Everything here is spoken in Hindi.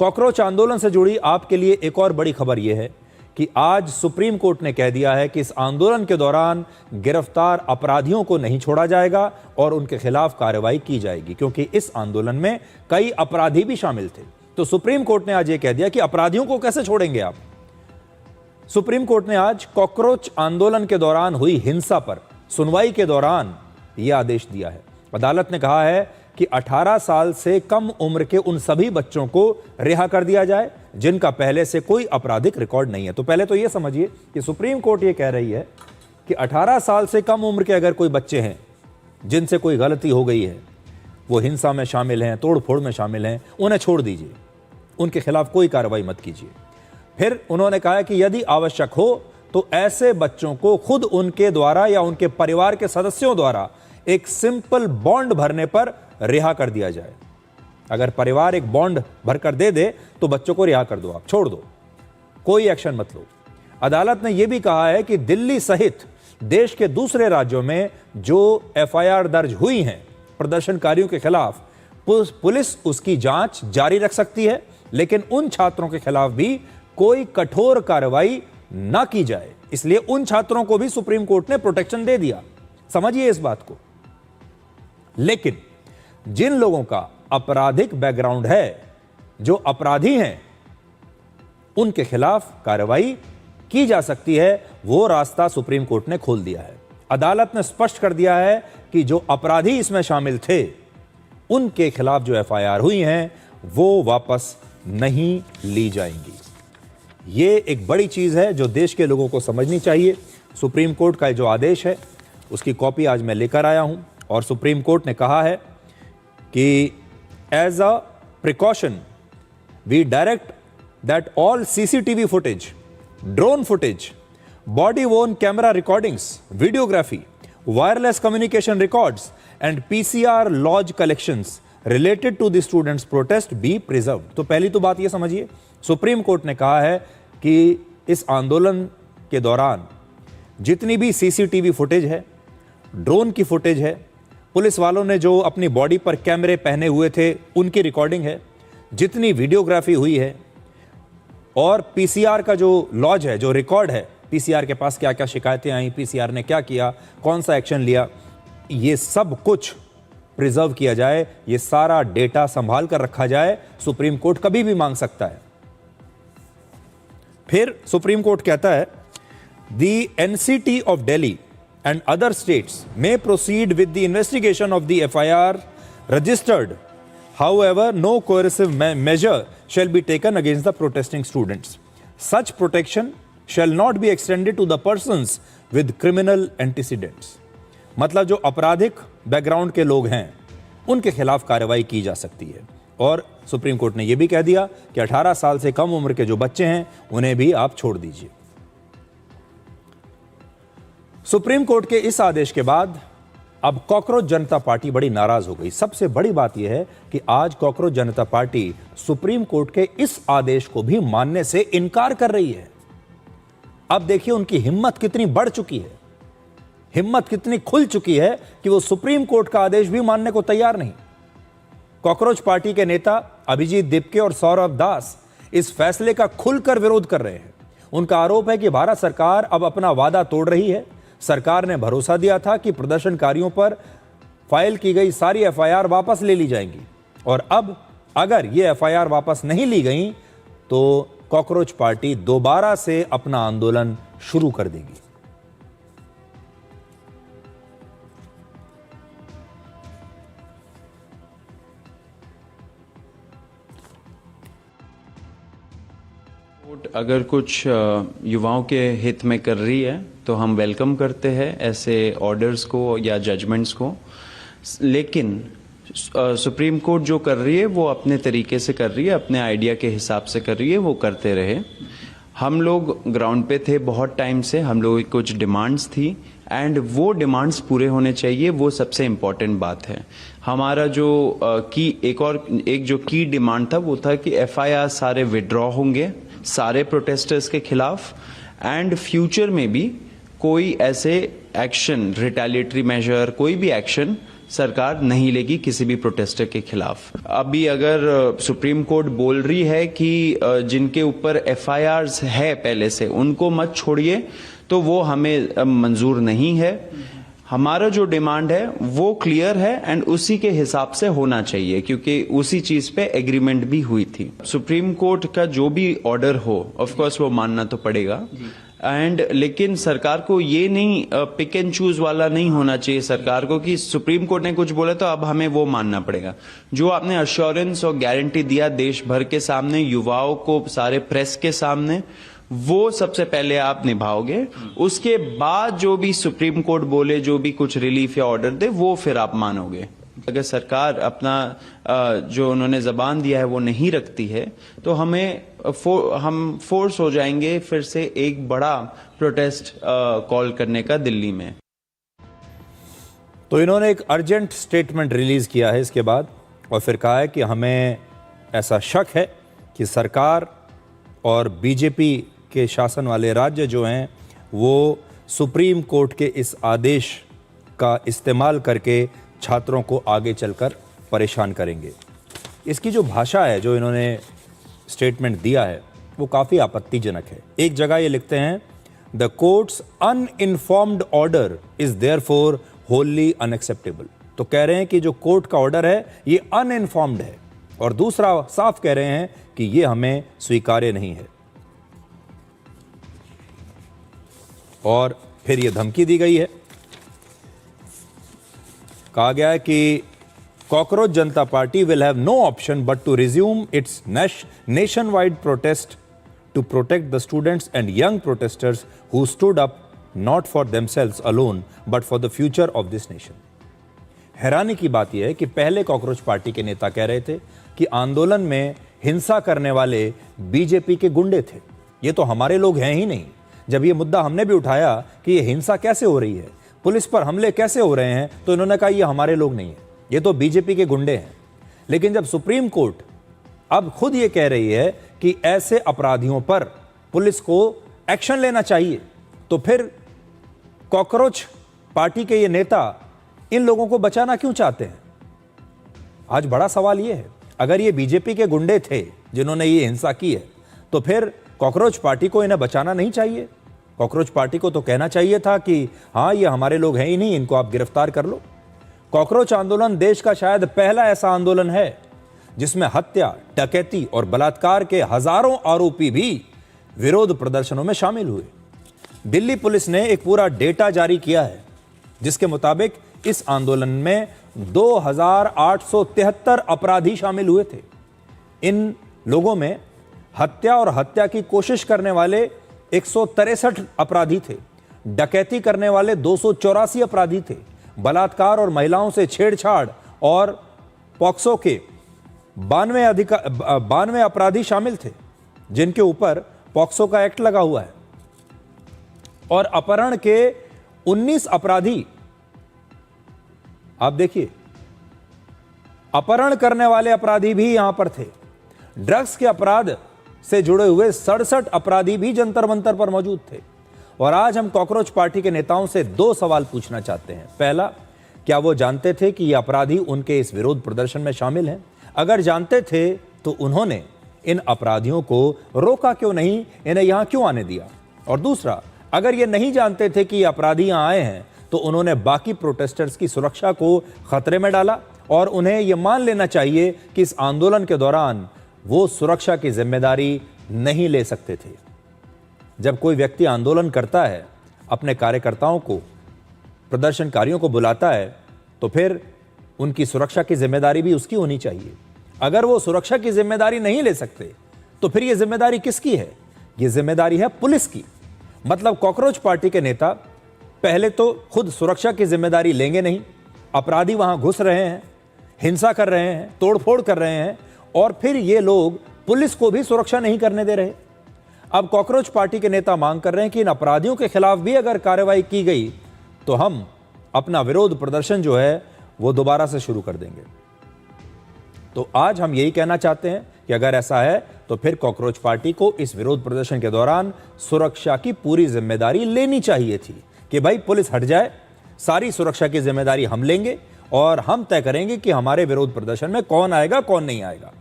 कॉकरोच आंदोलन से जुड़ी आपके लिए एक और बड़ी खबर यह है कि आज सुप्रीम कोर्ट ने कह दिया है कि इस आंदोलन के दौरान गिरफ्तार अपराधियों को नहीं छोड़ा जाएगा और उनके खिलाफ कार्रवाई की जाएगी, क्योंकि इस आंदोलन में कई अपराधी भी शामिल थे। तो सुप्रीम कोर्ट ने आज यह कह दिया कि अपराधियों को कैसे छोड़ेंगे आप। सुप्रीम कोर्ट ने आज कॉकरोच आंदोलन के दौरान हुई हिंसा पर सुनवाई के दौरान यह आदेश दिया है। अदालत ने कहा है कि 18 साल से कम उम्र के उन सभी बच्चों को रिहा कर दिया जाए जिनका पहले से कोई आपराधिक रिकॉर्ड नहीं है। तो पहले तो यह समझिए कि सुप्रीम कोर्ट यह कह रही है कि 18 साल से कम उम्र के अगर कोई बच्चे हैं जिनसे कोई गलती हो गई है, वो हिंसा में शामिल हैं, तोड़फोड़ में शामिल हैं, उन्हें छोड़ दीजिए, उनके खिलाफ कोई कार्रवाई मत कीजिए। फिर उन्होंने कहा कि यदि आवश्यक हो तो ऐसे बच्चों को खुद उनके द्वारा या उनके परिवार के सदस्यों द्वारा एक सिंपल बॉन्ड भरने पर रिहा कर दिया जाए। अगर परिवार एक बॉन्ड भरकर दे दे तो बच्चों को रिहा कर दो, आप छोड़ दो, कोई एक्शन मत लो। अदालत ने यह भी कहा है कि दिल्ली सहित देश के दूसरे राज्यों में जो एफआईआर दर्ज हुई हैं प्रदर्शनकारियों के खिलाफ, पुलिस उसकी जांच जारी रख सकती है, लेकिन उन छात्रों के खिलाफ भी कोई कठोर कार्रवाई ना की जाए। इसलिए उन छात्रों को भी सुप्रीम कोर्ट ने प्रोटेक्शन दे दिया, समझिए इस बात को। लेकिन जिन लोगों का आपराधिक बैकग्राउंड है, जो अपराधी हैं, उनके खिलाफ कार्रवाई की जा सकती है, वो रास्ता सुप्रीम कोर्ट ने खोल दिया है। अदालत ने स्पष्ट कर दिया है कि जो अपराधी इसमें शामिल थे उनके खिलाफ जो एफआईआर हुई हैं वो वापस नहीं ली जाएंगी। ये एक बड़ी चीज है जो देश के लोगों को समझनी चाहिए। सुप्रीम कोर्ट का जो आदेश है उसकी कॉपी आज मैं लेकर आया हूं और सुप्रीम कोर्ट ने कहा है कि as a precaution we direct that all CCTV footage, drone footage, body worn camera recordings, videography, wireless communication records and PCR logs collections related to the students protest be preserved. तो पहली तो बात यह समझिए, सुप्रीम कोर्ट ने कहा है कि इस आंदोलन के दौरान जितनी भी सीसीटीवी फुटेज है, ड्रोन की फुटेज है, पुलिस वालों ने जो अपनी बॉडी पर कैमरे पहने हुए थे उनकी रिकॉर्डिंग है, जितनी वीडियोग्राफी हुई है और पीसीआर का जो लॉज है, जो रिकॉर्ड है, पीसीआर के पास क्या क्या शिकायतें आई, पीसीआर ने क्या किया, कौन सा एक्शन लिया, ये सब कुछ प्रिजर्व किया जाए, ये सारा डेटा संभाल कर रखा जाए। सुप्रीम कोर्ट कभी भी मांग सकता है। फिर सुप्रीम कोर्ट कहता है the NCT of Delhi and other states may proceed with the investigation of the FIR registered. However, no coercive measure shall be taken against the protesting students. Such protection shall not be extended to the persons with criminal antecedents. मतलब जो आपराधिक बैकग्राउंड के लोग हैं उनके खिलाफ कार्रवाई की जा सकती है। और सुप्रीम कोर्ट ने यह भी कह दिया कि 18 साल से कम उम्र के जो बच्चे हैं उन्हें भी आप छोड़ दीजिए। सुप्रीम कोर्ट के इस आदेश के बाद अब कॉकरोच जनता पार्टी बड़ी नाराज हो गई। सबसे बड़ी बात यह है कि आज cockroach Janta party supreme court के इस आदेश को भी मानने से इनकार कर रही है। अब देखिए उनकी हिम्मत कितनी बढ़ चुकी है, हिम्मत कितनी खुल चुकी है कि वो सुप्रीम कोर्ट का आदेश भी मानने को तैयार नहीं। कॉकरोच पार्टी के नेता अभिजीत दिपके और सौरभ दास इस फैसले का खुलकर विरोध कर रहे हैं। उनका आरोप है कि भारत सरकार अब अपना वादा तोड़ रही है। सरकार ने भरोसा दिया था कि प्रदर्शनकारियों पर फाइल की गई सारी एफआईआर वापस ले ली जाएंगी और अब अगर ये एफआईआर वापस नहीं ली गई तो कॉकरोच पार्टी दोबारा से अपना आंदोलन शुरू कर देगी। अगर कुछ युवाओं के हित में कर रही है तो हम वेलकम करते हैं ऐसे ऑर्डर्स को या जजमेंट्स को, लेकिन सुप्रीम कोर्ट जो कर रही है वो अपने तरीके से कर रही है, अपने आइडिया के हिसाब से कर रही है, वो करते रहे। हम लोग ग्राउंड पे थे बहुत टाइम से, हम लोगों की कुछ डिमांड्स थी एंड वो डिमांड्स पूरे होने चाहिए, वो सबसे इम्पॉर्टेंट बात है। हमारा जो एक जो की डिमांड था वो था कि एफआईआर सारे विड्रॉ होंगे सारे प्रोटेस्टर्स के खिलाफ एंड फ्यूचर में भी कोई ऐसे एक्शन, रिटेलिएटरी मेजर, कोई भी एक्शन सरकार नहीं लेगी किसी भी प्रोटेस्टर के खिलाफ। अभी अगर सुप्रीम कोर्ट बोल रही है कि जिनके ऊपर एफआईआर्स है पहले से उनको मत छोड़िए, तो वो हमें मंजूर नहीं है। हमारा जो डिमांड है वो क्लियर है एंड उसी के हिसाब से होना चाहिए, क्योंकि उसी चीज पे एग्रीमेंट भी हुई थी। सुप्रीम कोर्ट का जो भी ऑर्डर हो ऑफ कोर्स वो मानना तो पड़ेगा एंड लेकिन सरकार को ये नहीं पिक एंड चूज वाला नहीं होना चाहिए सरकार को कि सुप्रीम कोर्ट ने कुछ बोला तो अब हमें वो मानना पड़ेगा। जो आपने अश्योरेंस और गारंटी दिया देश भर के सामने, युवाओं को, सारे प्रेस के सामने, वो सबसे पहले आप निभाओगे। उसके बाद जो भी सुप्रीम कोर्ट बोले, जो भी कुछ रिलीफ या ऑर्डर दे, वो फिर आप मानोगे। अगर सरकार अपना जो उन्होंने जबान दिया है वो नहीं रखती है तो हम फोर्स हो जाएंगे फिर से एक बड़ा प्रोटेस्ट कॉल करने का दिल्ली में। तो इन्होंने एक अर्जेंट स्टेटमेंट रिलीज किया है इसके बाद, और फिर कहा है कि हमें ऐसा शक है कि सरकार और बीजेपी के शासन वाले राज्य जो हैं वो सुप्रीम कोर्ट के इस आदेश का इस्तेमाल करके छात्रों को आगे चलकर परेशान करेंगे। इसकी जो भाषा है, जो इन्होंने स्टेटमेंट दिया है, वो काफ़ी आपत्तिजनक है। एक जगह ये लिखते हैं, the courts uninformed order is therefore Holi unacceptable. तो कह रहे हैं कि जो कोर्ट का ऑर्डर है ये अनइन्फॉर्म्ड है, और दूसरा साफ कह रहे हैं कि ये हमें स्वीकार्य नहीं है। और फिर ये धमकी दी गई है, कहा गया है कि Cockroach Janta Party will have no option but to resume its nationwide protest to protect the students and young protesters who stood up not for themselves alone but for the future of this nation. हैरानी की बात यह है कि पहले कॉकरोच पार्टी के नेता कह रहे थे कि आंदोलन में हिंसा करने वाले बीजेपी के गुंडे थे, ये तो हमारे लोग हैं ही नहीं। जब ये मुद्दा हमने भी उठाया कि ये हिंसा कैसे हो रही है, पुलिस पर हमले कैसे हो रहे हैं, तो इन्होंने कहा ये हमारे लोग नहीं है, ये तो बीजेपी के गुंडे हैं। लेकिन जब सुप्रीम कोर्ट अब खुद ये कह रही है कि ऐसे अपराधियों पर पुलिस को एक्शन लेना चाहिए, तो फिर कॉकरोच पार्टी के ये नेता इन लोगों को बचाना क्यों चाहते हैं? आज बड़ा सवाल ये है, अगर ये बीजेपी के गुंडे थे जिन्होंने ये हिंसा की है, तो फिर कॉकरोच पार्टी को इन्हें बचाना नहीं चाहिए? कॉकरोच पार्टी को तो कहना चाहिए था कि हाँ, ये हमारे लोग हैं ही नहीं, इनको आप गिरफ्तार कर लो। कॉकरोच आंदोलन देश का शायद पहला ऐसा आंदोलन है जिसमें हत्या, डकैती और बलात्कार के हजारों आरोपी भी विरोध प्रदर्शनों में शामिल हुए। दिल्ली पुलिस ने एक पूरा डेटा जारी किया है जिसके मुताबिक इस आंदोलन में 2873 अपराधी शामिल हुए थे। इन लोगों में हत्या और हत्या की कोशिश करने वाले 163 अपराधी थे, डकैती करने वाले 284 अपराधी थे, बलात्कार और महिलाओं से छेड़छाड़ और पॉक्सो के 92 अपराधी शामिल थे जिनके ऊपर पॉक्सो का एक्ट लगा हुआ है, और अपहरण के 19 अपराधी। आप देखिए, अपहरण करने वाले अपराधी भी यहां पर थे। ड्रग्स के अपराध से जुड़े हुए 67 अपराधी भी जंतर मंतर पर मौजूद थे। और आज हम कॉकरोच पार्टी के नेताओं से 2 सवाल पूछना चाहते हैं। पहला, क्या वो जानते थे कि ये अपराधी उनके इस विरोध प्रदर्शन में शामिल हैं? अगर जानते थे तो उन्होंने इन अपराधियों को रोका क्यों नहीं, इन्हें यहां क्यों आने दिया? और दूसरा, अगर ये नहीं जानते थे कि ये अपराधी यहां आए हैं तो उन्होंने बाकी प्रोटेस्टर्स की सुरक्षा को खतरे में डाला, और उन्हें यह मान लेना चाहिए कि इस आंदोलन के दौरान वो सुरक्षा की जिम्मेदारी नहीं ले सकते थे। जब कोई व्यक्ति आंदोलन करता है, अपने कार्यकर्ताओं को, प्रदर्शनकारियों को बुलाता है, तो फिर उनकी सुरक्षा की जिम्मेदारी भी उसकी होनी चाहिए। अगर वो सुरक्षा की जिम्मेदारी नहीं ले सकते तो फिर ये जिम्मेदारी किसकी है? ये जिम्मेदारी है पुलिस की। मतलब कॉकरोच पार्टी के नेता पहले तो खुद सुरक्षा की जिम्मेदारी लेंगे नहीं, अपराधी वहां घुस रहे हैं, हिंसा कर रहे हैं, तोड़फोड़ कर रहे हैं, और फिर ये लोग पुलिस को भी सुरक्षा नहीं करने दे रहे। अब कॉकरोच पार्टी के नेता मांग कर रहे हैं कि इन अपराधियों के खिलाफ भी अगर कार्रवाई की गई तो हम अपना विरोध प्रदर्शन जो है वो दोबारा से शुरू कर देंगे। तो आज हम यही कहना चाहते हैं कि अगर ऐसा है तो फिर कॉकरोच पार्टी को इस विरोध प्रदर्शन के दौरान सुरक्षा की पूरी जिम्मेदारी लेनी चाहिए थी कि भाई पुलिस हट जाए, सारी सुरक्षा की जिम्मेदारी हम लेंगे और हम तय करेंगे कि हमारे विरोध प्रदर्शन में कौन आएगा, कौन नहीं आएगा।